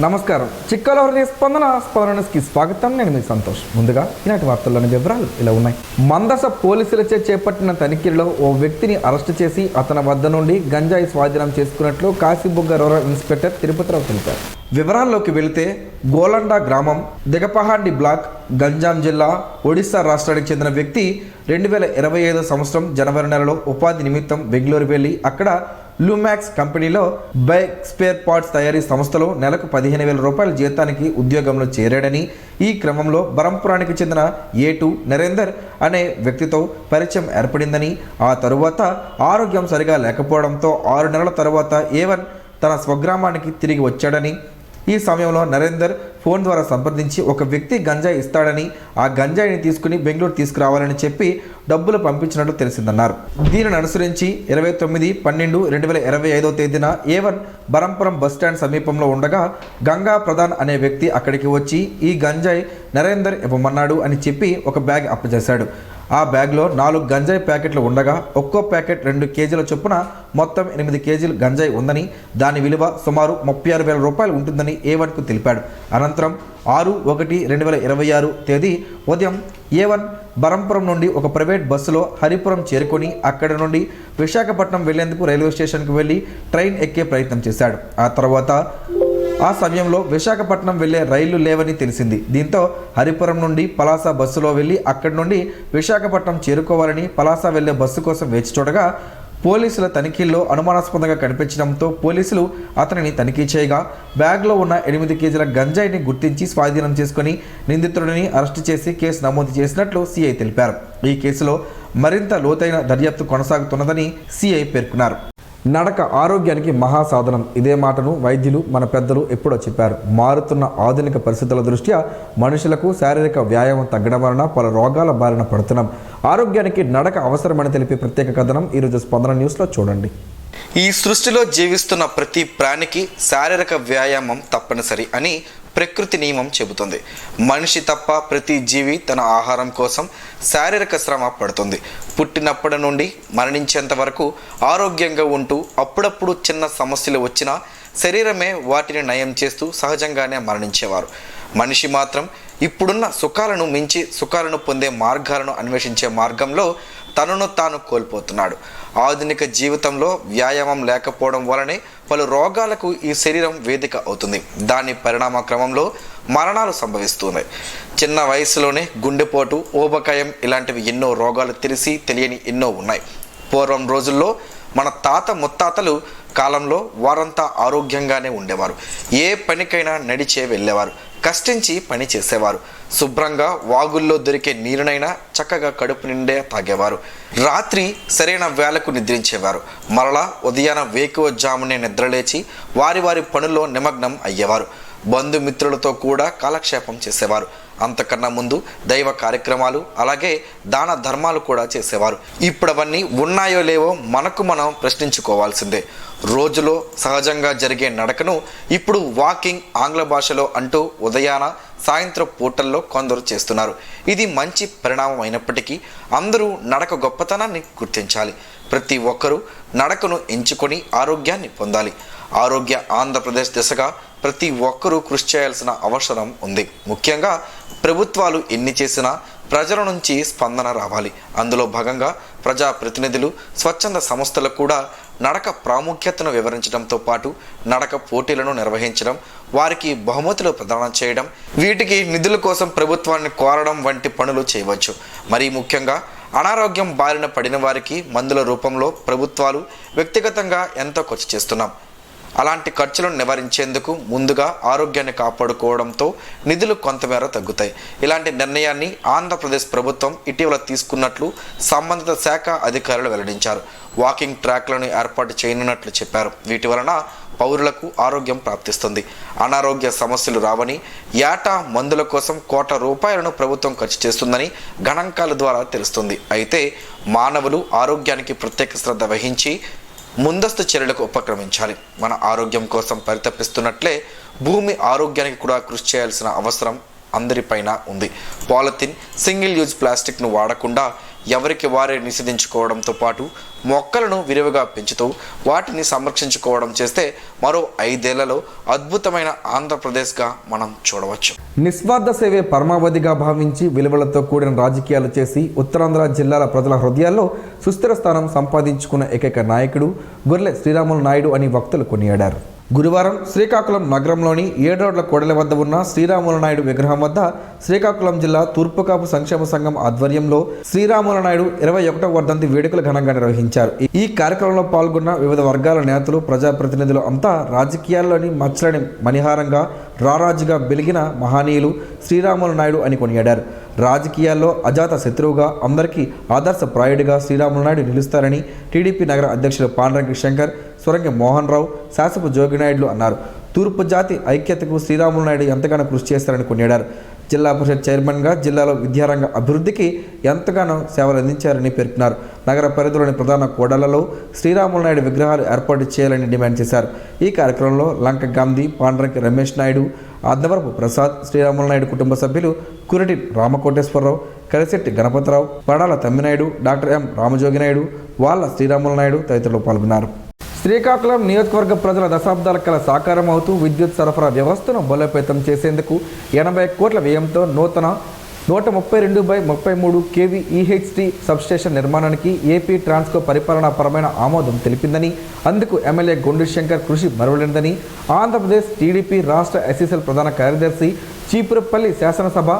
నమస్కారం. చిక్కలవరి స్పందనకి స్వాగతం. నేను మీ సంతోష్. ముందుగా ఈనాటి వార్తల్లోని వివరాలు ఇలా ఉన్నాయి. మందస పోలీసులచే చేపట్టిన తనిఖీల్లో ఓ వ్యక్తిని అరెస్టు చేసి అతని వద్ద నుండి గంజాయి స్వాధీనం చేసుకున్నట్లు కాశీబుగ్గ రూరల్ ఇన్స్పెక్టర్ తిరుపతిరావు తెలిపారు. వివరాల్లోకి వెళితే గోలండా గ్రామం, దిగపహాండి బ్లాక్, గంజాం జిల్లా, ఒడిశా రాష్ట్రానికి చెందిన వ్యక్తి 2025 సంవత్సరం జనవరి నెలలో ఉపాధి నిమిత్తం బెంగళూరు వెళ్లి అక్కడ లూమాక్స్ కంపెనీలో బైక్ స్పేర్ పార్ట్స్ తయారీ సంస్థలో నెలకు 15,000 రూపాయల జీతానికి ఉద్యోగంలో చేరాడని, ఈ క్రమంలో బరంపురానికి చెందిన A2 నరేందర్ అనే వ్యక్తితో పరిచయం ఏర్పడిందని, ఆ తరువాత ఆరోగ్యం సరిగా లేకపోవడంతో 6 నెలల తరువాత A1 తన స్వగ్రామానికి తిరిగి వచ్చాడని, ఈ సమయంలో నరేందర్ ఫోన్ ద్వారా సంప్రదించి ఒక వ్యక్తి గంజాయి ఇస్తాడని, ఆ గంజాయిని తీసుకుని బెంగళూరు తీసుకురావాలని చెప్పి డబ్బులు పంపించినట్లు తెలిసిందన్నారు. దీనిని అనుసరించి 29/12/2025 తేదీన A1 బరంపురం బస్టాండ్ సమీపంలో ఉండగా గంగా ప్రధాన్ అనే వ్యక్తి అక్కడికి వచ్చి ఈ గంజాయి నరేందర్ ఇవ్వమన్నాడు అని చెప్పి ఒక బ్యాగ్ అప్పచేశాడు. ఆ బ్యాగ్లో 4 గంజాయి ప్యాకెట్లు ఉండగా ఒక్కో ప్యాకెట్ 2 కేజీల చొప్పున మొత్తం 8 కేజీలు గంజాయి ఉందని, దాని విలువ సుమారు 36,000 రూపాయలు ఉంటుందని A1కు తెలిపాడు. అనంతరం 6/1/2026 తేదీ ఉదయం A1 బరంపురం నుండి ఒక ప్రైవేట్ బస్సులో హరిపురం చేరుకొని అక్కడి నుండి విశాఖపట్నం వెళ్లేందుకు రైల్వే స్టేషన్కు వెళ్లి ట్రైన్ ఎక్కే ప్రయత్నం చేశాడు. ఆ సమయంలో విశాఖపట్నం వెళ్లే రైళ్లు లేవని తెలిసింది. దీంతో హరిపురం నుండి పలాస బస్సులో వెళ్లి అక్కడి నుండి విశాఖపట్నం చేరుకోవాలని పలాస వెళ్లే బస్సు కోసం వేచి చూడగా పోలీసుల తనిఖీల్లో అనుమానాస్పదంగా కనిపించడంతో పోలీసులు అతనిని తనిఖీ చేయగా బ్యాగ్లో ఉన్న 8 కేజీల గంజాయిని గుర్తించి స్వాధీనం చేసుకుని నిందితుడిని అరెస్టు చేసి కేసు నమోదు చేసినట్లు సిఐ తెలిపారు. ఈ కేసులో మరింత లోతైన దర్యాప్తు కొనసాగుతున్నదని సిఐ పేర్కొన్నారు. నడక ఆరోగ్యానికి మహాసాధనం. ఇదే మాటను వైద్యులు, మన పెద్దలు ఎప్పుడో చెప్పారు. మారుతున్న ఆధునిక పరిస్థితుల దృష్ట్యా మనుషులకు శారీరక వ్యాయామం తగ్గడం వలన పలు రోగాల బారిన పడుతున్నాం. ఆరోగ్యానికి నడక అవసరమని తెలిపే ప్రత్యేక కథనం ఈరోజు స్పందన న్యూస్లో చూడండి. ఈ సృష్టిలో జీవిస్తున్న ప్రతి ప్రాణికి శారీరక వ్యాయామం తప్పనిసరి అని ప్రకృతి నియమం చెబుతుంది. మనిషి తప్ప ప్రతి జీవి తన ఆహారం కోసం శారీరక శ్రమ పడుతుంది. పుట్టినప్పటి నుండి మరణించేంత వరకు ఆరోగ్యంగా ఉంటూ అప్పుడప్పుడు చిన్న సమస్యలు వచ్చినా శరీరమే వాటిని నయం చేస్తూ సహజంగానే మరణించేవారు. మనిషి మాత్రం ఇప్పుడున్న సుఖాలను మించి సుఖాలను పొందే మార్గాలను అన్వేషించే మార్గంలో తనను తాను కోల్పోతున్నాడు. ఆధునిక జీవితంలో వ్యాయామం లేకపోవడం వలనే పలు రోగాలకు ఈ శరీరం వేదిక అవుతుంది. దాని పరిణామ క్రమంలో మరణాలు సంభవిస్తున్నాయి. చిన్న వయసులోనే గుండెపోటు, ఊబకాయం ఇలాంటివి ఎన్నో రోగాలు తెలియని ఎన్నో ఉన్నాయి. పూర్వం రోజుల్లో మన తాత ముత్తాతలు కాలంలో వారంతా ఆరోగ్యంగానే ఉండేవారు. ఏ పనికైనా నడిచే వెళ్ళేవారు, కష్టించి పని చేసేవారు. శుభ్రంగా వాగుల్లో దొరికే నీరునైనా చక్కగా కడుపు నిండే తాగేవారు. రాత్రి సరైన వేళకు నిద్రించేవారు. మరలా ఉదయాన వేకువజామునే నిద్రలేచి వారి పనుల్లో నిమగ్నం అయ్యేవారు. బంధుమిత్రులతో కూడా కాలక్షేపం చేసేవారు. అంతకన్నా ముందు దైవ కార్యక్రమాలు, అలాగే దాన ధర్మాలు కూడా చేసేవారు. ఇప్పుడు అవన్నీ ఉన్నాయో లేవో మనకు మనం ప్రశ్నించుకోవాల్సిందే. రోజులో సహజంగా జరిగే నడకను ఇప్పుడు వాకింగ్, ఆంగ్ల భాషలో అంటూ ఉదయాన సాయంత్రం పూటల్లో కొందరు చేస్తున్నారు. ఇది మంచి పరిణామం అయినప్పటికీ అందరూ నడక గొప్పతనాన్ని గుర్తించాలి. ప్రతి ఒక్కరూ నడకను ఎంచుకొని ఆరోగ్యాన్ని పొందాలి. ఆరోగ్య ఆంధ్రప్రదేశ్ దిశగా ప్రతి ఒక్కరూ కృషి చేయాల్సిన అవసరం ఉంది. ముఖ్యంగా ప్రభుత్వాలు ఎన్ని చేసినా ప్రజల నుంచి స్పందన రావాలి. అందులో భాగంగా ప్రజాప్రతినిధులు, స్వచ్ఛంద సంస్థలు కూడా నడక ప్రాముఖ్యతను వివరించడంతో పాటు నడక పోటీలను నిర్వహించడం, వారికి బహుమతులు ప్రదానం చేయడం, వీటికి నిధుల కోసం ప్రభుత్వాన్ని కోరడం వంటి పనులు చేయవచ్చు. మరీ ముఖ్యంగా అనారోగ్యం బారిన పడిన వారికి మందుల రూపంలో ప్రభుత్వాలు వ్యక్తిగతంగా ఎంతో ఖర్చు చేస్తున్నాం. అలాంటి ఖర్చులను నివారించేందుకు ముందుగా ఆరోగ్యాన్ని కాపాడుకోవడంతో నిధులు కొంతమేర తగ్గుతాయి. ఇలాంటి నిర్ణయాన్ని ఆంధ్రప్రదేశ్ ప్రభుత్వం ఇటీవల తీసుకున్నట్లు సంబంధిత శాఖ అధికారులు వెల్లడించారు. వాకింగ్ ట్రాక్లను ఏర్పాటు చేయనున్నట్లు చెప్పారు. వీటి వలన పౌరులకు ఆరోగ్యం ప్రాప్తిస్తుంది, అనారోగ్య సమస్యలు రావని, ఏటా మందుల కోసం ₹1,00,00,000 ప్రభుత్వం ఖర్చు చేస్తుందని గణాంకాల ద్వారా తెలుస్తుంది. అయితే మానవులు ఆరోగ్యానికి ప్రత్యేక శ్రద్ధ వహించి ముందస్తు చర్యలకు ఉపక్రమించాలి. మన ఆరోగ్యం కోసం పరితపిస్తున్నట్లే భూమి ఆరోగ్యానికి కూడా కృషి చేయాల్సిన అవసరం అందరిపైన ఉంది. పాలిథిన్, సింగిల్ యూజ్ ప్లాస్టిక్ను వాడకుండా ఎవరికి వారే నిషేధించుకోవడంతో పాటు మొక్కలను విరివిగా పెంచుతూ వాటిని సంరక్షించుకోవడం చేస్తే మరో 5 ఏళ్లలో అద్భుతమైన ఆంధ్రప్రదేశ్గా మనం చూడవచ్చు. నిస్వార్థ సేవే పరమావధిగా భావించి విలువలతో కూడిన రాజకీయాలు చేసి ఉత్తరాంధ్ర జిల్లాల ప్రజల హృదయాల్లో సుస్థిర స్థానం సంపాదించుకున్న ఏకైక నాయకుడు గొర్లె శ్రీరాములు నాయుడు అని వక్తలు కొనియాడారు. గురువారం శ్రీకాకుళం నగరంలోని 7 రోడ్ల కూడలి వద్ద ఉన్న శ్రీరాములు నాయుడు విగ్రహం వద్ద శ్రీకాకుళం జిల్లా తూర్పుకాపు సంక్షేమ సంఘం ఆధ్వర్యంలో శ్రీరాములు నాయుడు 21వ వర్ధంతి వేడుకలు ఘనంగా నిర్వహించారు. ఈ కార్యక్రమంలో పాల్గొన్న వివిధ వర్గాల నేతలు, ప్రజాప్రతినిధులు అంతా రాజకీయాల్లోని మచ్చలని మణిహారంగా రారాజుగా వెలిగిన మహనీయులు శ్రీరాములు నాయుడు అని కొనియాడారు. రాజకీయాల్లో అజాత శత్రువుగా అందరికీ ఆదర్శప్రాయుడిగా శ్రీరాములు నాయుడు నిలుస్తారని టీడీపీ నగర అధ్యక్షులు పాండ్రంగి శంకర్, సొరంగి మోహన్ రావు, శాసపు జోగినాయుడులు అన్నారు. తూర్పు జాతి ఐక్యతకు శ్రీరాములు నాయుడు ఎంతగానో కృషి చేస్తారని కొనియాడారు. జిల్లా పరిషత్ చైర్మన్గా జిల్లాలో విద్యారంగ అభివృద్ధికి ఎంతగానో సేవలు అందించారని పేర్కొన్నారు. నగర పరిధిలోని ప్రధాన కూడళ్లలో శ్రీరాములు నాయుడు విగ్రహాలు ఏర్పాటు చేయాలని డిమాండ్ చేశారు. ఈ కార్యక్రమంలో లంక గాంధీ, పాండ్రంకి రమేష్ నాయుడు, అద్దవరపు ప్రసాద్, శ్రీరాములు నాయుడు కుటుంబ సభ్యులు కురటి రామకోటేశ్వరరావు, కలిశెట్టి గణపతిరావు, పడాల తమ్మినాయుడు, డాక్టర్ ఎం రామజోగినాయుడు, వాళ్ళ శ్రీరాములు నాయుడు తదితరులు పాల్గొన్నారు. శ్రీకాకుళం నియోజకవర్గ ప్రజల దశాబ్దాల కల సాకారం అవుతూ విద్యుత్ సరఫరా వ్యవస్థను బలోపేతం చేసేందుకు 80 కోట్ల వ్యయంతో నూతన 132/33 kV EHT సబ్స్టేషన్ నిర్మాణానికి ఏపీ ట్రాన్స్కో పరిపాలనాపరమైన ఆమోదం తెలిపిందని, అందుకు ఎమ్మెల్యే గొండు శంకర్ కృషి మరువలేనిదని ఆంధ్రప్రదేశ్ టీడీపీ రాష్ట్ర ఎస్సీసీఎల్ ప్రధాన కార్యదర్శి, చీపురపల్లి శాసనసభ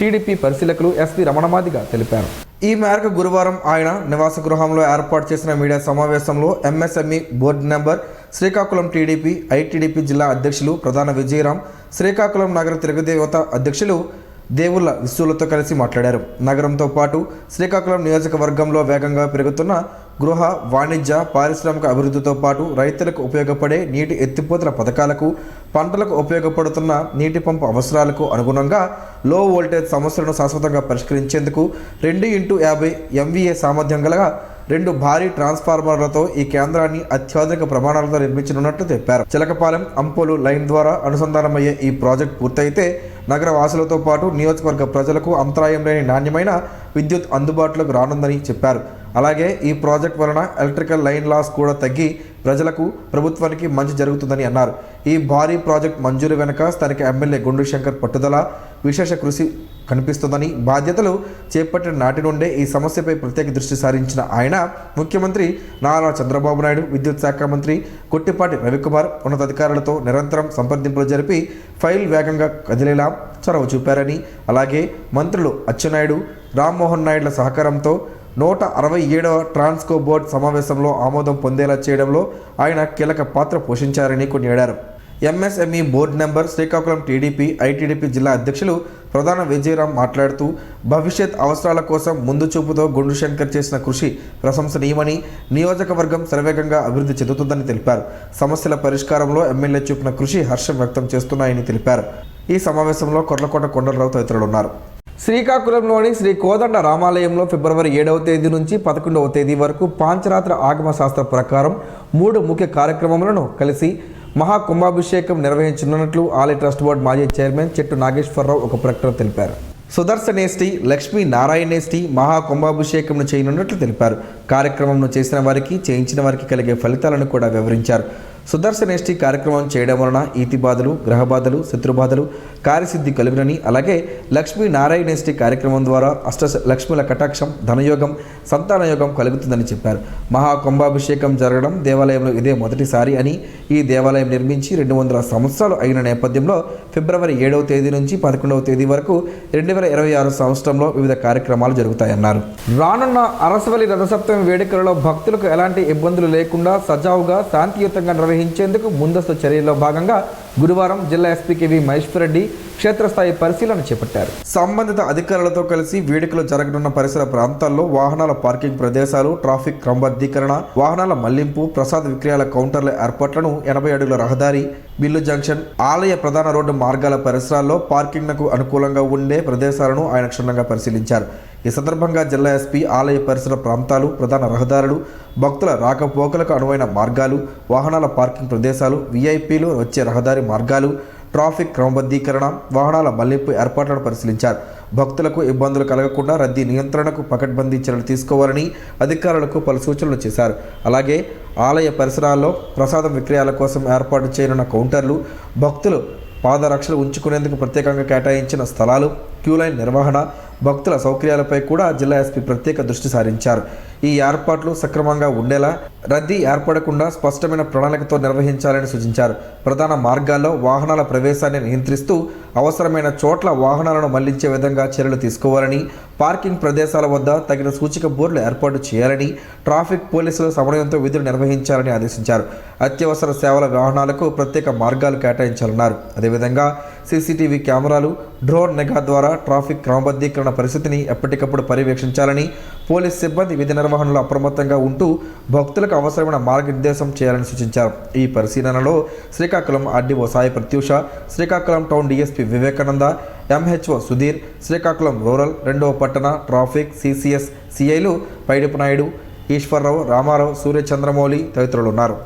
టీడీపీ పరిశీలకులు ఎస్వి రమణమాదిగ తెలిపారు. ఈ మేరకు గురువారం ఆయన నివాస గృహంలో ఏర్పాటు చేసిన మీడియా సమావేశంలో MSME board member, Srikakulam TDP, ITDP జిల్లా అధ్యక్షులు ప్రధాన విజయరాం, శ్రీకాకుళం నగర తిరుగుదేవత అధ్యక్షులు దేవుళ్ళ విశ్వలతో కలిసి మాట్లాడారు. నగరంతో పాటు శ్రీకాకుళం నియోజకవర్గంలో వేగంగా పెరుగుతున్న గృహ, వాణిజ్య, పారిశ్రామిక అభివృద్ధితో పాటు రైతులకు ఉపయోగపడే నీటి ఎత్తిపోతల పథకాలకు, పంటలకు ఉపయోగపడుతున్న నీటి పంపు అవసరాలకు అనుగుణంగా లో వోల్టేజ్ సమస్యలను శాశ్వతంగా పరిష్కరించేందుకు 2x50 MVA సామర్థ్యం గల 2 భారీ ట్రాన్స్ఫార్మర్లతో ఈ కేంద్రాన్ని అత్యాధునిక ప్రమాణాలతో నిర్మించనున్నట్లు చెప్పారు. చిలకపాలెం అంపోలు లైన్ ద్వారా అనుసంధానమయ్యే ఈ ప్రాజెక్ట్ పూర్తయితే నగర వాసులతో పాటు నియోజకవర్గ ప్రజలకు అంతరాయం లేని నాణ్యమైన విద్యుత్ అందుబాటులోకి రానుందని చెప్పారు. అలాగే ఈ ప్రాజెక్ట్ వలన ఎలక్ట్రికల్ లైన్ లాస్ కూడా తగ్గి ప్రజలకు, ప్రభుత్వానికి మంచి జరుగుతుందని అన్నారు. ఈ భారీ ప్రాజెక్ట్ మంజూరు వెనుక స్థానిక ఎమ్మెల్యే గుండు శంకర్ పట్టుదల, విశేష కృషి కనిపిస్తుందని, బాధ్యతలు చేపట్టిన నాటి నుండే ఈ సమస్యపై ప్రత్యేక దృష్టి సారించిన ఆయన ముఖ్యమంత్రి నారా చంద్రబాబు నాయుడు, విద్యుత్ శాఖ మంత్రి కొట్టిపాటి రవికుమార్ ఉన్నతాధికారులతో నిరంతరం సంప్రదింపులు జరిపి ఫైల్ వేగంగా కదిలేలా చొరవ చూపారని, అలాగే మంత్రులు అచ్చెన్నాయుడు, రామ్మోహన్ నాయుడుల సహకారంతో 167వ ట్రాన్స్కో బోర్డు సమావేశంలో ఆమోదం పొందేలా చేయడంలో ఆయన కీలక పాత్ర పోషించారని కొనియాడారు. MSME board member, Srikakulam TDP, ITDP జిల్లా అధ్యక్షులు ప్రధాన విజయరాం మాట్లాడుతూ భవిష్యత్ అవసరాల కోసం ముందు చూపుతో గుండు శంకర్ చేసిన కృషి ప్రశంసనీయమని, నియోజకవర్గం శరవేగంగా అభివృద్ధి చెందుతుందని తెలిపారు. సమస్యల పరిష్కారంలో ఎమ్మెల్యే చూపిన కృషి హర్షం వ్యక్తం చేస్తున్నాయని తెలిపారు. ఈ సమావేశంలో కొర్లకోట కొండలరావు తదితరులు ఉన్నారు. శ్రీకాకుళంలోని శ్రీ కోదండ రామాలయంలో ఫిబ్రవరి 7వ తేదీ నుంచి 11వ తేదీ వరకు పాంచరాత్ర ఆగమ శాస్త్ర ప్రకారం 3 ముఖ్య కార్యక్రమములను కలిసి మహాకుంభాభిషేకం నిర్వహించనున్నట్లు ఆలయ ట్రస్ట్ బోర్డు మాజీ చైర్మన్ చెట్టు నాగేశ్వరరావు ఒక ప్రకటన తెలిపారు. సుదర్శనేష్టి, లక్ష్మీ నారాయణేష్టి మహాకుంభాభిషేకంను చేయనున్నట్లు తెలిపారు. కార్యక్రమంను చేసిన వారికి, చేయించిన వారికి కలిగే ఫలితాలను కూడా వివరించారు. సుదర్శనేష్టి కార్యక్రమం చేయడం వలన ఈతి బాధలు, గ్రహ బాధలు, శత్రుబాధలు కార్యసిద్ధి కలుగునని, అలాగే లక్ష్మీ నారాయణేష్టి కార్యక్రమం ద్వారా అష్ట లక్ష్ముల కటాక్షం, ధనయోగం, సంతానయోగం కలుగుతుందని చెప్పారు. మహాకుంభాభిషేకం జరగడం దేవాలయంలో ఇదే మొదటిసారి అని, ఈ దేవాలయం నిర్మించి 200 సంవత్సరాలు అయిన నేపథ్యంలో ఫిబ్రవరి 7వ తేదీ నుంచి 11వ తేదీ వరకు 2026 సంవత్సరంలో వివిధ కార్యక్రమాలు జరుగుతాయన్నారు. రానున్న అరసవల్లి రథసప్తమి వేడుకలలో భక్తులకు ఎలాంటి ఇబ్బందులు లేకుండా సజావుగా, శాంతియుతంగా నిర్వహించేందుకు ముందస్తు చర్యల్లో భాగంగా గురువారం జిల్లా ఎస్పీ కేవి మహేశ్వర్ రెడ్డి క్షేత్రస్థాయి పరిశీలన చేపట్టారు. సంబంధిత అధికారులతో కలిసి వేడుకలు జరగనున్న పరిసర ప్రాంతాల్లో వాహనాల పార్కింగ్ ప్రదేశాలు, ట్రాఫిక్ క్రమబద్ధీకరణ, వాహనాల మళ్లింపు, ప్రసాద విక్రయాల కౌంటర్ల ఏర్పాట్లను, 80 అడుగుల రహదారి, బిల్లు జంక్షన్, ఆలయ ప్రధాన రోడ్డు మార్గాల పరిసరాల్లో పార్కింగ్కు అనుకూలంగా ఉండే ప్రదేశాలను ఆయన క్షుణ్ణంగా పరిశీలించారు. ఈ సందర్భంగా జిల్లా ఎస్పీ ఆలయ పరిసర ప్రాంతాలు, ప్రధాన రహదారులు, భక్తుల రాకపోకలకు అనువైన మార్గాలు, వాహనాల పార్కింగ్ ప్రదేశాలు, వీఐపీలు వచ్చే రహదారి మార్గాలు, ట్రాఫిక్ క్రమబద్ధీకరణ, వాహనాల మళ్లింపు ఏర్పాట్లను పరిశీలించారు. భక్తులకు ఇబ్బందులు కలగకుండా రద్దీ నియంత్రణకు పకడ్బందీ చర్యలు తీసుకోవాలని అధికారులకు పలు సూచనలు చేశారు. అలాగే ఆలయ పరిసరాల్లో ప్రసాదం విక్రయాల కోసం ఏర్పాటు చేయనున్న కౌంటర్లు, భక్తులు పాదరక్షలు ఉంచుకునేందుకు ప్రత్యేకంగా కేటాయించిన స్థలాలు, క్యూలైన్ నిర్వహణ, భక్తుల సౌకర్యాలపై కూడా జిల్లా ఎస్పీ ప్రత్యేక దృష్టి సారించారు. ఈ ఏర్పాట్లు సక్రమంగా ఉండేలా రద్దీ ఏర్పడకుండా స్పష్టమైన ప్రణాళికతో నిర్వహించాలని సూచించారు. ప్రధాన మార్గాల్లో వాహనాల ప్రవేశాన్ని నియంత్రిస్తూ అవసరమైన చోట్ల వాహనాలను మళ్లించే విధంగా చర్యలు తీసుకోవాలని, పార్కింగ్ ప్రదేశాల వద్ద తగిన సూచిక బోర్డులు ఏర్పాటు చేయాలని, ట్రాఫిక్ పోలీసులు సమన్వయంతో విధులు నిర్వహించాలని ఆదేశించారు. అత్యవసర సేవల వాహనాలకు ప్రత్యేక మార్గాలు కేటాయించాలన్నారు. అదేవిధంగా సీసీటీవీ కెమెరాలు, డ్రోన్ నిఘా ద్వారా ట్రాఫిక్ క్రమబద్ధీకరణ పరిస్థితిని ఎప్పటికప్పుడు పర్యవేక్షించాలని, పోలీస్ సిబ్బంది విధి నిర్వహణలో అప్రమత్తంగా ఉంటూ భక్తులకు అవసరమైన మార్గనిర్దేశం చేయాలని సూచించారు. ఈ పరిశీలనలో Srikakulam RDO Sai Pratyusha, Srikakulam town DSP Vivekananda, MHO Sudhir, Srikakulam rural 2వ పట్టణ ట్రాఫిక్ సిసిఎస్ సిఐలు పైడిపు నాయుడు, ఈశ్వరరావు, రామారావు, సూర్యచంద్రమౌళి తదితరులు ఉన్నారు.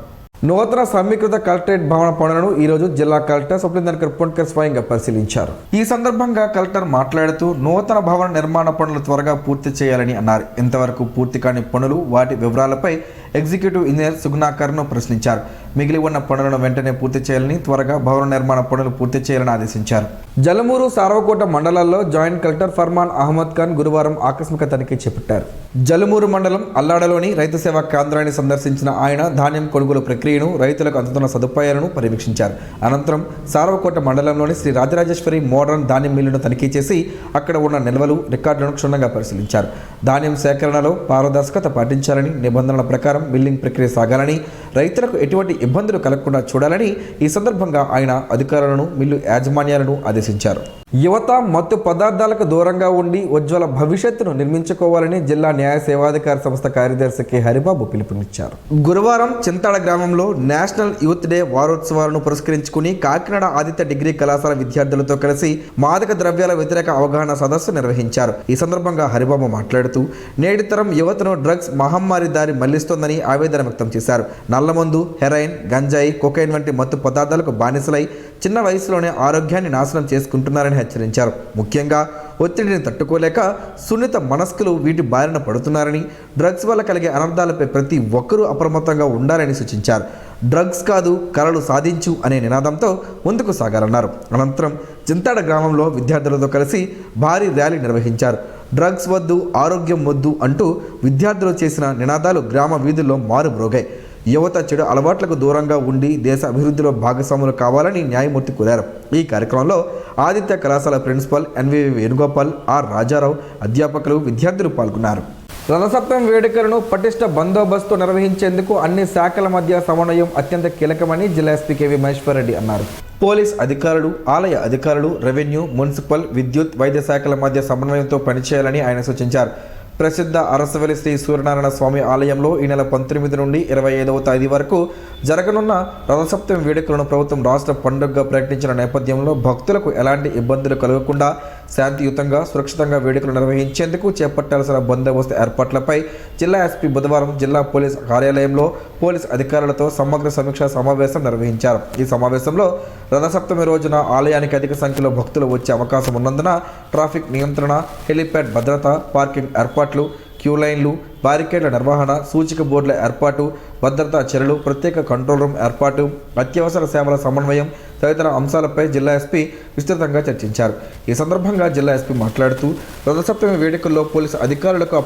నూతన సమీకృత కలెక్టరేట్ భవన పనులను ఈరోజు జిల్లా కలెక్టర్ స్వప్నిందర్ పొన్కర్ స్వయంగా పరిశీలించారు. ఈ సందర్భంగా కలెక్టర్ మాట్లాడుతూ నూతన భవన నిర్మాణ పనులు త్వరగా పూర్తి చేయాలని అన్నారు. ఇంతవరకు పూర్తి కాని పనులు, వాటి వివరాలపై ఎగ్జిక్యూటివ్ ఇంజనీర్ సుగుణాకర్ను ప్రశ్నించారు. మిగిలి ఉన్న పనులను వెంటనే పూర్తి చేయాలని, త్వరగా భవన నిర్మాణ పనులు పూర్తి చేయాలని ఆదేశించారు. జలమూరు, సారవకోట మండలాల్లో జాయింట్ కలెక్టర్ ఫర్మాన్ అహ్మద్ ఖాన్ గురువారం ఆకస్మిక తనిఖీ చేపట్టారు. జలమూరు మండలం అల్లాడలోని రైతు సేవా కేంద్రాన్ని సందర్శించిన ఆయన ధాన్యం కొనుగోలు ప్రక్రియను, రైతులకు అందుతున్న సదుపాయాలను పర్యవేక్షించారు. అనంతరం సారవకోట మండలంలోని శ్రీ రాజరాజేశ్వరి మోడర్న్ ధాన్యం మిల్లును తనిఖీ చేసి అక్కడ ఉన్న నిల్వలు, రికార్డులను క్షుణ్ణంగా పరిశీలించారు. ధాన్యం సేకరణలో పారదర్శకత పాటించాలని, నిబంధనల ప్రకారం మిల్లింగ్ ప్రక్రియ సాగాలని, రైతులకు ఎటువంటి ఇబ్బందులు కలగకుండా చూడాలని ఈ సందర్భంగా ఆయన అధికారులను, మిల్లు యాజమాన్యాలను ఆదేశించారు. యువత మత్తు పదార్థాలకు దూరంగా ఉండి ఉజ్వల భవిష్యత్తును నిర్మించుకోవాలని జిల్లా న్యాయ సేవాధికార సంస్థ కార్యదర్శి కె హరిబాబు పిలుపునిచ్చారు. గురువారం చింతాడ గ్రామంలో నేషనల్ యూత్ డే వారోత్సవాలను పురస్కరించుకుని కాకినాడ ఆదిత్య డిగ్రీ కళాశాల విద్యార్థులతో కలిసి మాదక ద్రవ్యాల వ్యతిరేక అవగాహన సదస్సు నిర్వహించారు. ఈ సందర్భంగా హరిబాబు మాట్లాడుతూ నేటి తరం యువతను డ్రగ్స్ మహమ్మారి దారి మళ్లిస్తోందని ఆవేదన వ్యక్తం చేశారు. నల్లమందు, హెరాయిన్, గంజాయి, కొకైన్ వంటి మత్తు పదార్థాలకు బానిసలై చిన్న వయసులోనే ఆరోగ్యాన్ని నాశనం చేసుకుంటున్నారని హెచ్చరించారు. ముఖ్యంగా ఒత్తిడిని తట్టుకోలేక సున్నిత మనస్కులు వీటి బారిన పడుతున్నారని, డ్రగ్స్ వల్ల కలిగే అనర్థాలపై ప్రతి ఒక్కరూ అప్రమత్తంగా ఉండాలని సూచించారు. డ్రగ్స్ కాదు, కలలు సాధించు అనే నినాదంతో ముందుకు సాగాలన్నారు. అనంతరం చింతాడ గ్రామంలో విద్యార్థులతో కలిసి భారీ ర్యాలీ నిర్వహించారు. డ్రగ్స్ వద్దు, ఆరోగ్యం వద్దు అంటూ విద్యార్థులు చేసిన నినాదాలు గ్రామ వీధుల్లో మారుమ్రోగాయి. యువత చెడు అలవాట్లకు దూరంగా ఉండి దేశ అభివృద్ధిలో భాగస్వాములు కావాలని న్యాయమూర్తి కోరారు. ఈ కార్యక్రమంలో ఆదిత్య కళాశాల principal NVV Venugopal, R Rajarao, అధ్యాపకులు, విద్యార్థులు పాల్గొన్నారు. రథసప్తమి వేడుకలను పటిష్ట బందోబస్తు నిర్వహించేందుకు అన్ని శాఖల మధ్య సమన్వయం అత్యంత కీలకమని జిల్లా ఎస్పీ కెవి మహేశ్వర్ రెడ్డి అన్నారు. పోలీస్ అధికారులు, ఆలయ అధికారులు, రెవెన్యూ, మున్సిపల్, విద్యుత్, వైద్య శాఖల మధ్య సమన్వయంతో పనిచేయాలని ఆయన సూచించారు. ప్రసిద్ధ అరసవెల్లి శ్రీ సూర్యనారాయణ స్వామి ఆలయంలో ఈ నెల 19 నుండి 25వ తేదీ వరకు జరగనున్న రథసప్తమి వేడుకలను ప్రభుత్వం రాష్ట్ర పండుగగా ప్రకటించిన నేపథ్యంలో భక్తులకు ఎలాంటి ఇబ్బందులు కలగకుండా శాంతియుతంగా, సురక్షితంగా వేడుకలు నిర్వహించేందుకు చేపట్టాల్సిన బందోబస్తు ఏర్పాట్లపై జిల్లా ఎస్పీ బుధవారం జిల్లా పోలీస్ కార్యాలయంలో పోలీస్ అధికారులతో సమగ్ర సమీక్షా సమావేశం నిర్వహించారు. ఈ సమావేశంలో రథసప్తమి రోజున ఆలయానికి అధిక సంఖ్యలో భక్తులు వచ్చే అవకాశం ఉన్నందున ట్రాఫిక్ నియంత్రణ, హెలిప్యాడ్ భద్రత, పార్కింగ్ ఏర్పాట్లు, క్యూ లైన్లు, బారికేడ్ల నిర్వహణ, సూచిక బోర్డుల ఏర్పాటు, భద్రతా చర్యలు, ప్రత్యేక కంట్రోల్ రూమ్ ఏర్పాటు, అత్యవసర సేవల సమన్వయం తదితర అంశాలపై జిల్లా ఎస్పీ విస్తృతంగా చర్చించారు. ఈ సందర్భంగా జిల్లా ఎస్పీ మాట్లాడుతూ రథసప్తమి వేడుకల్లో పోలీసు అధికారులకు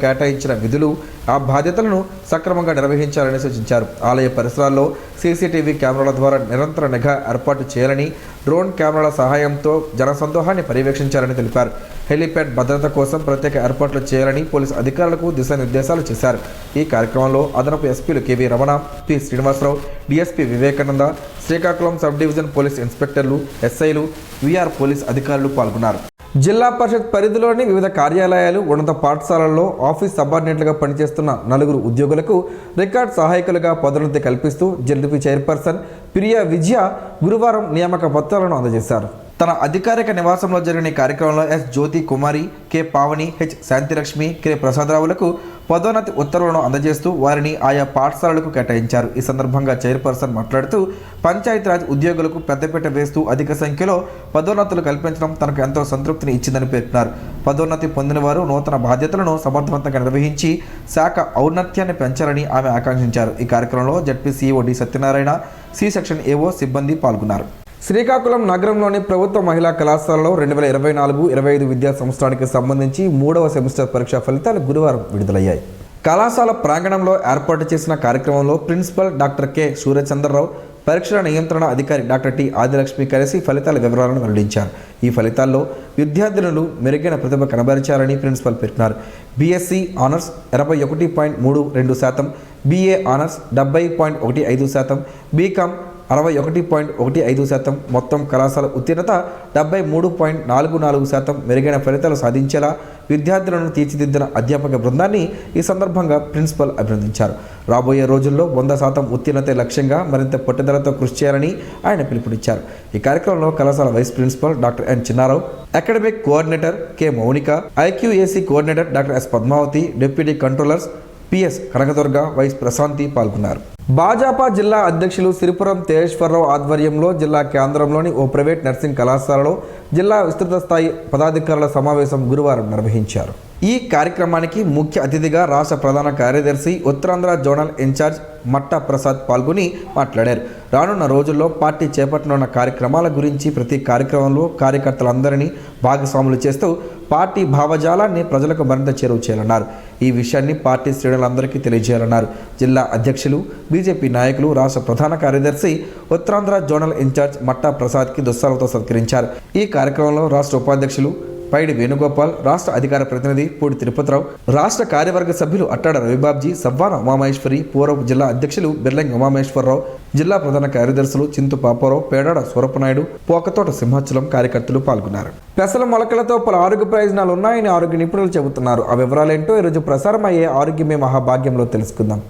కేటాయించిన విధులు, ఆ బాధ్యతలను సక్రమంగా నిర్వహించాలని సూచించారు. ఆలయ పరిసరాల్లో సీసీటీవీ కెమెరాల ద్వారా నిరంతర నిఘా ఏర్పాటు చేయాలని, డ్రోన్ కెమెరాల సహాయంతో జనసందోహాన్ని పర్యవేక్షించాలని తెలిపారు. హెలిప్యాడ్ భద్రత కోసం ప్రత్యేక ఏర్పాట్లు చేయాలని పోలీసు అధికారులకు దిశానిర్దేశాలు చేశారు. ఈ కార్యక్రమంలో అదనపు ఎస్పీలు KV Ramana, P Srinivasarao, DSP Vivekananda, Srikakulam sub division police ఇన్స్పెక్టర్లు, ఎస్ఐలు, విఆర్ పోలీస్ అధికారులు పాల్గొన్నారు. జిల్లా పరిషత్ పరిధిలోని వివిధ కార్యాలయాలు, ఉన్నత పాఠశాలల్లో ఆఫీస్ సబార్డినేట్లుగా పనిచేస్తున్న 4 ఉద్యోగులకు రికార్డ్ సహాయకులుగా పదోన్నతి కల్పిస్తూ జెడ్పీ చైర్పర్సన్ ప్రియా విజయ గురువారం నియామక పత్రాలను అందజేశారు. తన అధికారిక నివాసంలో జరిగిన ఈ కార్యక్రమంలో ఎస్ జ్యోతి కుమారి, కె పావని, హెచ్ శాంతిలక్ష్మి, కె ప్రసాదరావులకు పదోన్నతి ఉత్తర్వులను అందజేస్తూ వారిని ఆయా పాఠశాలలకు కేటాయించారు. ఈ సందర్భంగా చైర్పర్సన్ మాట్లాడుతూ పంచాయతీరాజ్ ఉద్యోగులకు పెద్దపీట వేస్తూ అధిక సంఖ్యలో పదోన్నతులు కల్పించడం తనకు ఎంతో సంతృప్తిని ఇచ్చిందని పేర్కొన్నారు. పదోన్నతి పొందిన వారు నూతన బాధ్యతలను సమర్థవంతంగా నిర్వహించి శాఖ ఔన్నత్యాన్ని పెంచాలని ఆమె ఆకాంక్షించారు. ఈ కార్యక్రమంలో ZP CEO D Satyanarayana, C section AO సిబ్బంది పాల్గొన్నారు. శ్రీకాకుళం నగరంలోని ప్రభుత్వ మహిళా కళాశాలలో 2024-25 విద్యా సంవత్సరానికి సంబంధించి 3వ సెమిస్టర్ పరీక్షా ఫలితాలు గురువారం విడుదలయ్యాయి. కళాశాల ప్రాంగణంలో ఏర్పాటు చేసిన కార్యక్రమంలో ప్రిన్సిపల్ డాక్టర్ కె సూర్యచంద్రరావు, పరీక్షల నియంత్రణ అధికారి డాక్టర్ టి ఆదిలక్ష్మి కలిసి ఫలితాల వివరాలను వెల్లడించారు. ఈ ఫలితాల్లో విద్యార్థినులు మెరుగైన ప్రతిభ కనబరిచారని ప్రిన్సిపల్ పేర్కొన్నారు. BSc honours 81.32%, BA honours 70.15%, BCom 61.15%, మొత్తం కళాశాల ఉత్తీర్ణత 73.44%. మెరుగైన ఫలితాలు సాధించేలా విద్యార్థులను తీర్చిదిద్దిన అధ్యాపక బృందాన్ని ఈ సందర్భంగా ప్రిన్సిపల్ అభినందించారు. రాబోయే రోజుల్లో 100% ఉత్తీర్ణతే లక్ష్యంగా మరింత పట్టుదలతో కృషి చేయాలని ఆయన పిలుపునిచ్చారు. ఈ కార్యక్రమంలో కళాశాల vice principal doctor N Chinnarao, academic coordinator K Mounika, IQAC coordinator doctor S Padmavathi, deputy controllers PS Kanakadurga, vice Prashanthi పాల్గొన్నారు. భాజపా జిల్లా అధ్యక్షులు సిరిపురం తేజేశ్వరరావు ఆధ్వర్యంలో జిల్లా కేంద్రంలోని ఓ ప్రైవేట్ నర్సింగ్ కళాశాలలో జిల్లా విస్తృత స్థాయి పదాధికారుల సమావేశం గురువారం నిర్వహించారు. ఈ కార్యక్రమానికి ముఖ్య అతిథిగా రాష్ట్ర ప్రధాన కార్యదర్శి, ఉత్తరాంధ్ర జోనల్ ఇన్ఛార్జ్ మట్టా ప్రసాద్ పాల్గొని మాట్లాడారు. రానున్న రోజుల్లో పార్టీ చేపట్టనున్న కార్యక్రమాల గురించి ప్రతి కార్యక్రమంలో కార్యకర్తలందరినీ భాగస్వాములు చేస్తూ పార్టీ భావజాలాన్ని ప్రజలకు మరింత చేరువ చేయాలన్నారు. ఈ విషయాన్ని పార్టీ శ్రేణులందరికీ తెలియజేయాలన్నారు. జిల్లా అధ్యక్షులు, బీజేపీ నాయకులు, రాష్ట్ర ప్రధాన కార్యదర్శి, ఉత్తరాంధ్ర జోనల్ ఇన్ఛార్జ్ మట్టా ప్రసాద్కి దుస్సాలతో సత్కరించారు. ఈ కార్యక్రమంలో రాష్ట్ర ఉపాధ్యక్షులు పైడి వేణుగోపాల్, రాష్ట్ర అధికార ప్రతినిధి పూడి తిరుపతిరావు, రాష్ట్ర కార్యవర్గ సభ్యులు అట్టాడ రవిబాబ్జీ, సవ్వాన ఉమామహేశ్వరి, పూర్వ జిల్లా అధ్యక్షులు బిర్లంగి ఉమామహేశ్వరరావు, జిల్లా ప్రధాన కార్యదర్శులు చింతు పాపారావు, పేడాడ సూరపనాయుడు, పోకతోట సింహాచలం కార్యకర్తలు పాల్గొన్నారు. పెసల మొలకలతో పలు ఆరోగ్య ప్రయోజనాలు ఉన్నాయని ఆరోగ్య నిపుణులు చెబుతున్నారు. ఆ వివరాలేంటో ఈరోజు ప్రసారం అయ్యే ఆరోగ్యమే మహాభాగ్యంలో తెలుసుకుందాం.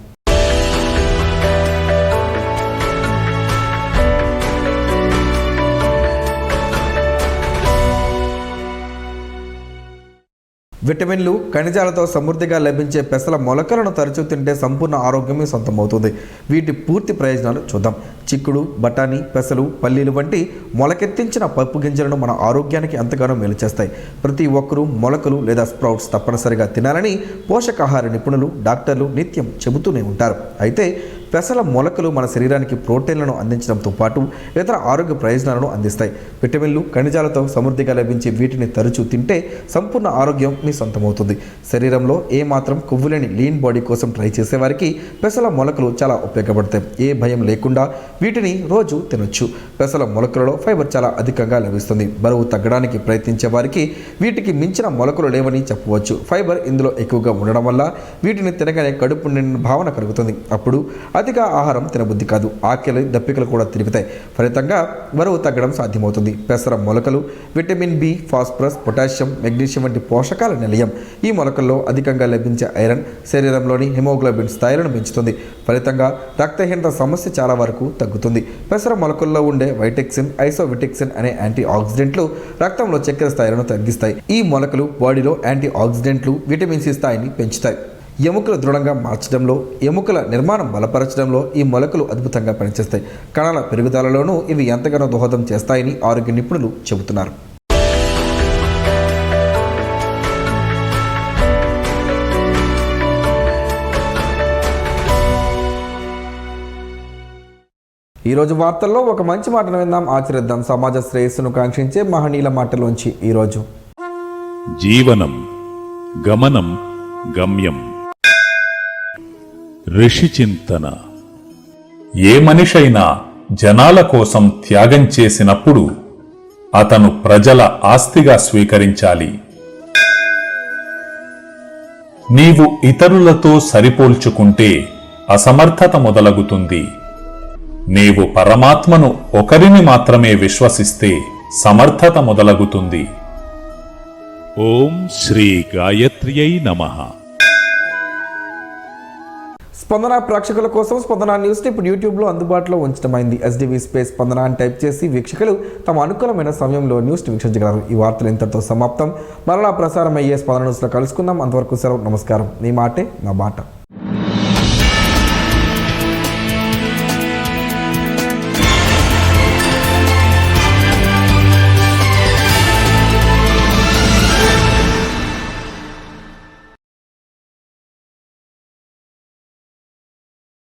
విటమిన్లు, ఖనిజాలతో సమృద్ధిగా లభించే పెసల మొలకలను తరచూ తింటే సంపూర్ణ ఆరోగ్యమే సొంతమవుతుంది. వీటి పూర్తి ప్రయోజనాలు చూద్దాం. చిక్కుడు, బఠానీ, పెసలు, పల్లీలు వంటి మొలకెత్తించిన పప్పు గింజలను మన ఆరోగ్యానికి ఎంతగానో మేలు చేస్తాయి. ప్రతి ఒక్కరూ మొలకలు లేదా స్ప్రౌట్స్ తప్పనిసరిగా తినాలని పోషకాహార నిపుణులు, డాక్టర్లు నిత్యం చెబుతూనే ఉంటారు. అయితే పెసల మొలకలు మన శరీరానికి ప్రోటీన్లను అందించడంతో పాటు ఇతర ఆరోగ్య ప్రయోజనాలను అందిస్తాయి. విటమిన్లు, ఖనిజాలతో సమృద్ధిగా లభించే వీటిని తరచూ తింటే సంపూర్ణ ఆరోగ్యం మీ సొంతమవుతుంది. శరీరంలో ఏమాత్రం కొవ్వులేని లీన్ బాడీ కోసం ట్రై చేసేవారికి పెసల మొలకలు చాలా ఉపయోగపడతాయి. ఏ భయం లేకుండా వీటిని రోజు తినొచ్చు. పెసల మొలకలలో ఫైబర్ చాలా అధికంగా లభిస్తుంది. బరువు తగ్గడానికి ప్రయత్నించే వారికి వీటికి మించిన మొలకలు లేవని చెప్పవచ్చు. ఫైబర్ ఇందులో ఎక్కువగా ఉండడం వల్ల వీటిని తినగానే కడుపు నిండిన భావన కలుగుతుంది. అప్పుడు అతిగా ఆహారం తినబుద్ధి కాదు, ఆకలి దప్పికలు కూడా తిరుగుతాయి. ఫలితంగా బరువు తగ్గడం సాధ్యమవుతుంది. పెసర మొలకలు vitamin B, phosphorus, potassium, magnesium వంటి పోషకాల నిలయం. ఈ మొలకల్లో అధికంగా లభించే ఐరన్ శరీరంలోని హిమోగ్లోబిన్ స్థాయిలను పెంచుతుంది. ఫలితంగా రక్తహీనత సమస్య చాలా వరకు తగ్గుతుంది. పెసర మొలకల్లో ఉండే వైటెక్సిన్, ఐసోవిటిక్సిన్ అనే యాంటీ ఆక్సిడెంట్లు రక్తంలో చక్కెర స్థాయిలను తగ్గిస్తాయి. ఈ మొలకలు బాడీలో యాంటీ ఆక్సిడెంట్లు, విటమిన్ సి స్థాయిని పెంచుతాయి. ఎముకలు దృఢంగా మార్చడంలో, ఎముకల నిర్మాణం బలపరచడంలో ఈ మొలకలు అద్భుతంగా పనిచేస్తాయి. కణాల పెరుగుదలలోనూ ఇవి ఎంతగానో దోహదం చేస్తాయని ఆరోగ్య నిపుణులు చెబుతున్నారు. ఈరోజు వార్తల్లో ఒక మంచి మాటను విందాం, ఆచరిద్దాం. సమాజ శ్రేయస్సును కాంక్షించే మహనీయుల మాటలోంచి ఈరోజు: జీవనం గమనం గమ్యం. ఋషి చింతన. ఏ మనిషైనా జనాల కోసం త్యాగం చేసినప్పుడు అతను ప్రజల ఆస్తిగా స్వీకరించాలి. నీవు ఇతరులతో సరిపోల్చుకుంటే అసమర్థత మొదలగుతుంది. నీవు పరమాత్మను ఒకరిని మాత్రమే విశ్వసిస్తే సమర్థత మొదలగుతుంది. ఓం శ్రీ గాయత్ర్యై నమః. స్పందన ప్రేక్షకుల కోసం స్పందన న్యూస్ని ఇప్పుడు యూట్యూబ్లో అందుబాటులో ఉంచడమైంది. ఎస్డివి స్పేస్ స్పందన అని టైప్ చేసి వీక్షకులు తమ అనుకూలమైన సమయంలో న్యూస్ని వీక్షించగలరు. ఈ వార్తలు ఇంతటితో సమాప్తం. మరలా ప్రసారం అయ్యే స్పందన న్యూస్లో కలుసుకుందాం. అంతవరకు సెలవు. నమస్కారం. నీ మాటే నా బాట.